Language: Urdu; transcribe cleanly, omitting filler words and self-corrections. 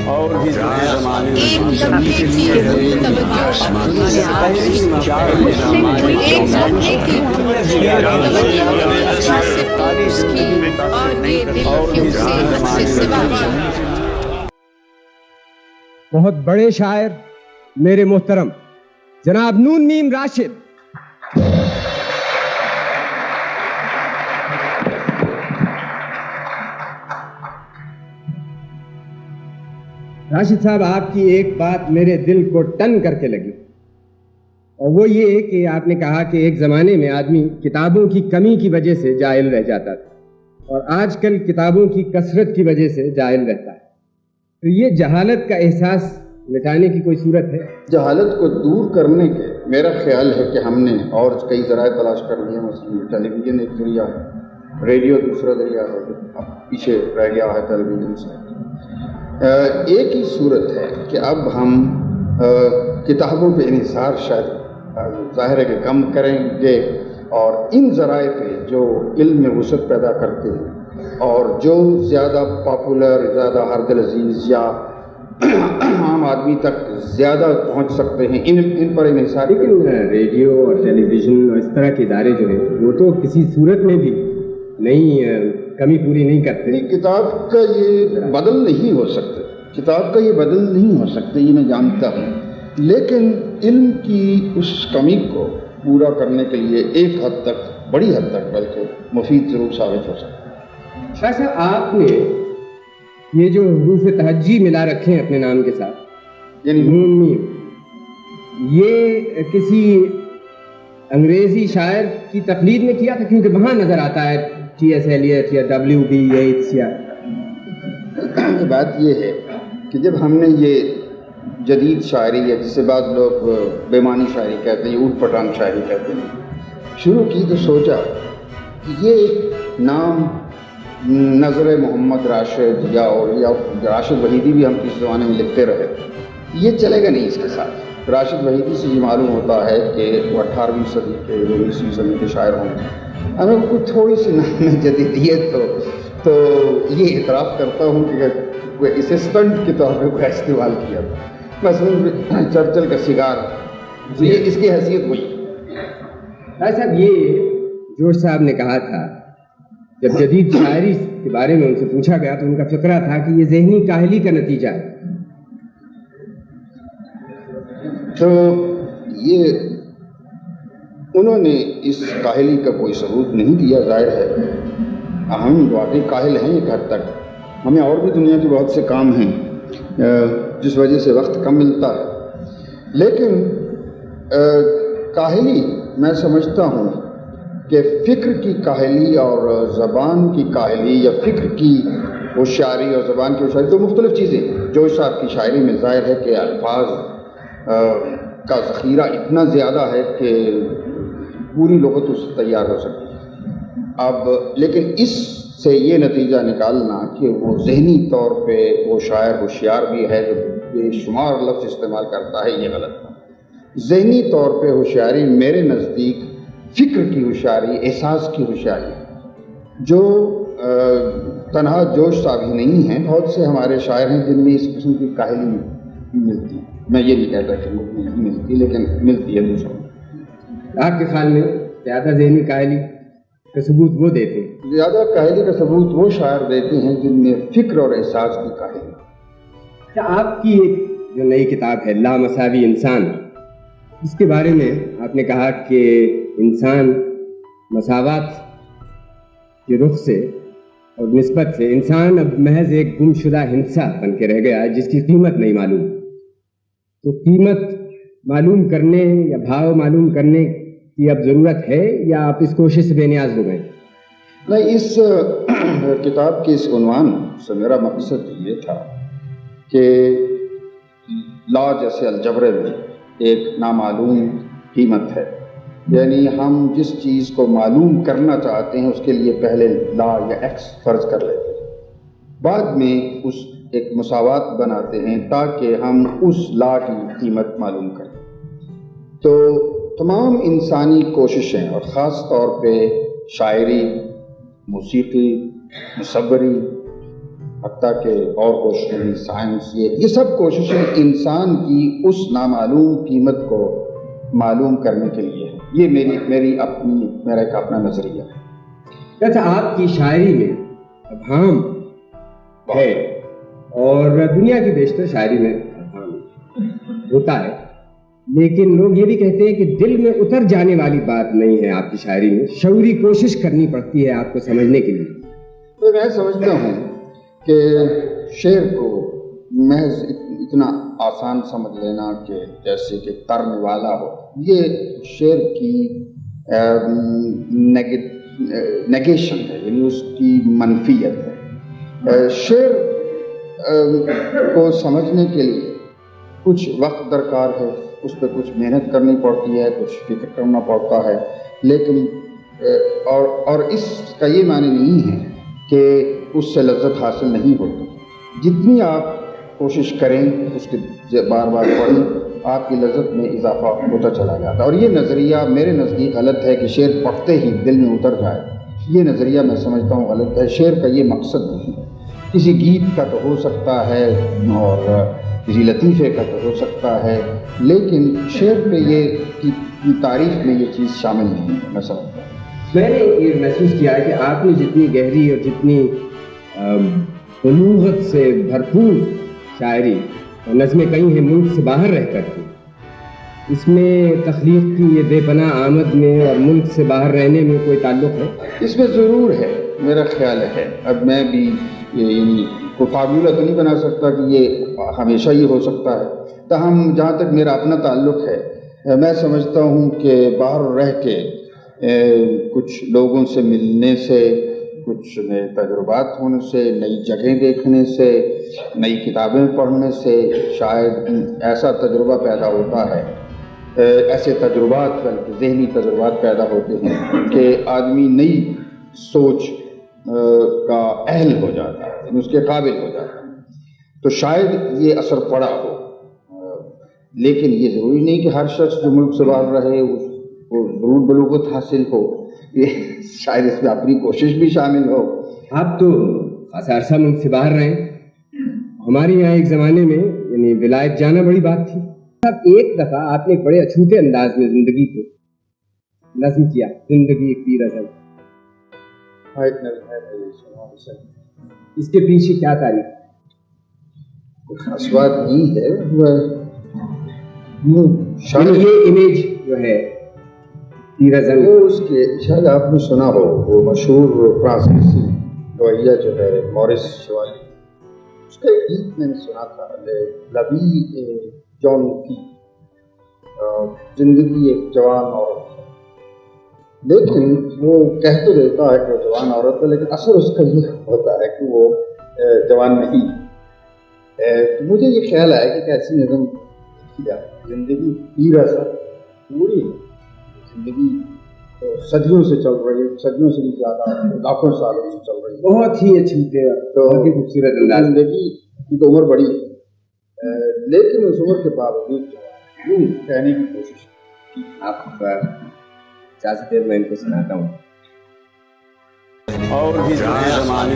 اور بھی زمانے بہت بڑے شاعر میرے محترم جناب نون میم راشد، راشد صاحب آپ کی ایک بات میرے دل کو ٹن کر کے لگی، اور وہ یہ کہ آپ نے کہا کہ ایک زمانے میں آدمی کتابوں کی کمی کی وجہ سے جاہل رہ جاتا تھا اور آج کل کتابوں کی کثرت کی وجہ سے جاہل رہتا ہے، تو یہ جہالت کا احساس مٹانے کی کوئی صورت ہے؟ جہالت کو دور کرنے کے میرا خیال ہے کہ ہم نے اور کئی ذرائع تلاش کر لیے، مثلاً ٹیلی ویژن ایک ذریعہ ہے، ریڈیو دوسرا ذریعہ ہے، اب پیچھے رہ گیا ہے ٹیلی ویژن سے۔ ایک ہی صورت ہے کہ اب ہم کتابوں پہ انحصار شاید ظاہر ہے کہ کم کریں گے، اور ان ذرائع پہ جو علم میں وسعت پیدا کرتے ہیں اور جو زیادہ پاپولر، زیادہ ہر دل عزیز یا عام آدمی تک زیادہ پہنچ سکتے ہیں، ان پر انحصار۔ لیکن ریڈیو اور ٹیلی ویژن اور اس طرح کے ادارے جو ہیں وہ تو کسی صورت میں بھی نہیں کمی پوری نہیں کرتے۔ کتاب کا یہ بدل نہیں ہو سکتا، کتاب کا یہ بدل نہیں ہو سکتا، یہ میں جانتا ہوں، لیکن علم کی اس کمی کو پورا کرنے کے لیے ایک حد تک، بڑی حد تک بلکہ مفید ضرور ثابت ہو سکتا ہے۔ شاہ صاحب آپ نے یہ جو حروف تہجی ملا رکھے ہیں اپنے نام کے ساتھ، یعنی نون میم، یہ کسی انگریزی شاعر کی تقلید میں کیا تھا؟ کیونکہ وہاں نظر آتا ہے ٹی ایس ایلیٹ یا ڈبلیو بی ییٹس یا بات یہ ہے کہ جب ہم نے یہ جدید شاعری یا جسے بعض لوگ بے معنی شاعری کہتے ہیں، اوٹ پٹانگ شاعری کہتے ہیں، شروع کی تو سوچا کہ یہ ایک نام نظر محمد راشد یا راشد وحیدی بھی ہم کس زمانے میں لکھتے رہے، یہ چلے گا نہیں اس کے ساتھ۔ راشد وحیدی سے یہ معلوم ہوتا ہے کہ وہ 18ویں صدی کے 19ویں صدی کے شاعر ہوں گے۔ ہمیں کوئی تھوڑی سی نام جدیدیت تو یہ اعتراف کرتا ہوں کہ وہ اسسٹنٹ کے طور پہ کوئی استعمال کیا تھا، مثلاً چرچل کا سگار، یہ اس کی حیثیت ہوئی۔ صاحب یہ جوش صاحب نے کہا تھا جب جدید شاعری کے بارے میں ان سے پوچھا گیا تو ان کا فقرہ تھا کہ یہ ذہنی کاہلی کا نتیجہ ہے، تو یہ انہوں نے اس کاہلی کا کوئی ثبوت نہیں دیا۔ ظاہر ہے ہم واقعی کاہل ہیں ایک حد تک، ہمیں اور بھی دنیا کے بہت سے کام ہیں جس وجہ سے وقت کم ملتا ہے، لیکن کاہلی میں سمجھتا ہوں کہ فکر کی کاہلی اور زبان کی کاہلی یا فکر کی ہوشیاری اور زبان کی ہوشیاری دو مختلف چیزیں ہیں۔ جوش صاحب کی شاعری میں ظاہر ہے کہ الفاظ کا ذخیرہ اتنا زیادہ ہے کہ پوری لغت اس سے تیار ہو سکتی ہے۔ اب لیکن اس سے یہ نتیجہ نکالنا کہ وہ ذہنی طور پہ وہ شاعر ہوشیار بھی ہے جو بے شمار لفظ استعمال کرتا ہے، یہ غلط ہے۔ ذہنی طور پہ ہوشیاری میرے نزدیک فکر کی ہوشیاری، احساس کی ہوشیاری، جو تنہا جوش صاحب ہی نہیں ہیں، بہت سے ہمارے شاعر ہیں جن میں اس قسم کی کاہلی ملتی ہے۔ میں یہ نہیں کہتا کہ مجھ میں نہیں ملتی، لیکن ملتی ہے دوسروں میں۔ آپ کے خیال میں زیادہ ذہنی کاہلی کا ثبوت وہ دیتے ہیں؟ زیادہ کاہلی کا ثبوت وہ شاعر دیتے ہیں جن میں فکر اور احساس کی کاہلی۔ کیا آپ کی ایک جو نئی کتاب ہے لامساوی انسان، اس کے بارے میں آپ نے کہا کہ انسان مساوات کے رخ سے اور نسبت سے انسان اب محض ایک گمشدہ ہنسا بن کے رہ گیا ہے جس کی قیمت نہیں معلوم، تو قیمت معلوم کرنے یا بھاؤ معلوم کرنے کی اب ضرورت ہے یا آپ اس کوشش سے بے نیاز ہو گئے؟ نہیں، اس کتاب کے اس عنوان سے میرا مقصد یہ تھا کہ لا جیسے الجبرے میں ایک نامعلوم قیمت ہے، یعنی ہم جس چیز کو معلوم کرنا چاہتے ہیں اس کے لیے پہلے لا یا ایکس فرض کر لیتے ہیں، بعد میں اس ایک مساوات بناتے ہیں تاکہ ہم اس لا کی قیمت معلوم کریں۔ تو تمام انسانی کوششیں اور خاص طور پہ شاعری، موسیقی، مصوری، حتیٰ کہ اور کوششیں سائنس یہ سب کوششیں انسان کی اس نامعلوم قیمت کو معلوم کرنے کے لیے ہے. یہ میرا ایک اپنا نظریہ ہے. اچھا، آپ کی شاعری میں ابہام ہے اور دنیا کی بیشتر شاعری میں ابہام ہوتا ہے، لیکن لوگ یہ بھی کہتے ہیں کہ دل میں اتر جانے والی بات نہیں ہے آپ کی شاعری میں، شعوری کوشش کرنی پڑتی ہے آپ کو سمجھنے کے لیے. تو میں سمجھتا ہوں کہ شعر کو محض اتنا آسان سمجھ لینا کہ جیسے کہ ترن والا ہو، یہ شعر کی نیگیشن ہے، یعنی اس کی منفیت ہے. شعر کو سمجھنے کے لیے کچھ وقت درکار ہے، اس پہ کچھ محنت کرنی پڑتی ہے، کچھ فکر کرنا پڑتا ہے، لیکن اور اس کا یہ معنی نہیں ہے کہ اس سے لذت حاصل نہیں ہوتی. جتنی آپ کوشش کریں، اس کے بار بار پڑھیں، آپ کی لذت میں اضافہ ہوتا چلا جاتا ہے. اور یہ نظریہ میرے نزدیک غلط ہے کہ شعر پڑھتے ہی دل میں اتر جائے. یہ نظریہ میں سمجھتا ہوں غلط ہے. شعر کا یہ مقصد نہیں ہے. کسی گیت کا تو ہو سکتا ہے اور کسی لطیفے کا تو ہو سکتا ہے، لیکن شعر پہ یہ کی تعریف میں یہ چیز شامل نہیں ہے. میں سمجھتا ہوں، میں نے یہ محسوس کیا ہے کہ آپ نے جتنی گہری اور جتنی بلوغت سے بھرپور شاعری اور نظمیں کئی ہیں ملک سے باہر رہ کر کے، اس میں تخلیق کی یہ بے پناہ آمد میں اور ملک سے باہر رہنے میں کوئی تعلق ہے؟ اس میں ضرور ہے، میرا خیال ہے. اب میں بھی کوئی فارمولہ تو نہیں بنا سکتا کہ یہ ہمیشہ ہی ہو سکتا ہے. تاہم جہاں تک میرا اپنا تعلق ہے، میں سمجھتا ہوں کہ باہر رہ کے کچھ لوگوں سے ملنے سے، کچھ نئے تجربات ہونے سے، نئی جگہیں دیکھنے سے، نئی کتابیں پڑھنے سے شاید ایسا تجربہ پیدا ہوتا ہے، ایسے تجربات بلکہ ذہنی تجربات پیدا ہوتے ہیں کہ آدمی نئی سوچ کا اہل ہو جاتا ہے، اس کے قابل ہو جاتا ہے. تو شاید یہ اثر پڑا ہو، لیکن یہ ضروری نہیں کہ ہر شخص جو ملک سے باہر رہے وہ ضرور بلوغت حاصل ہو. یہ شاید اس میں اپنی کوشش بھی شامل ہو. آپ تو خاصا عرصہ ملک سے باہر رہے. ہمارے یہاں ایک زمانے میں یعنی ولایت جانا بڑی بات تھی. اب ایک دفعہ آپ نے ایک بڑے اچھوتے انداز میں زندگی کو نظم کیا، زندگی ایک پیر ازل. اس کے پیچھے کیا تاریخ؟ خاص بات نہیں ہے، یہ امیج جو ہے پیر ازل، وہ اس کے شاید آپ نے سنا ہو وہ مشہور فرانسیسی گویا جو ہے مورس شوالی، اس کا ایک گیت میں نے سنا تھا، لبی جون کی زندگی ایک جوان عورت ہے. لیکن وہ کہہ تو دیتا ہے کہ وہ جوان عورت ہے، لیکن اثر اس کا یہ ہوتا ہے کہ وہ جوان نہیں. تو مجھے یہ خیال آیا کہ ایسی نظم کیا زندگی پیر ازل پوری زندگی صدیوں سے چل رہی ہے، صدیوں سے بھی زیادہ لاکھوں سالوں سے چل رہی ہے، بہت ہی اچھی بہت ہی خوبصورت انداز. زندگی کی تو عمر بڑی ہے، لیکن اس عمر کے باوجود یوں کہنے کی کوشش کی. آپ اجازت دیر میں ان کو سناتا ہوں. اور بھی زمانے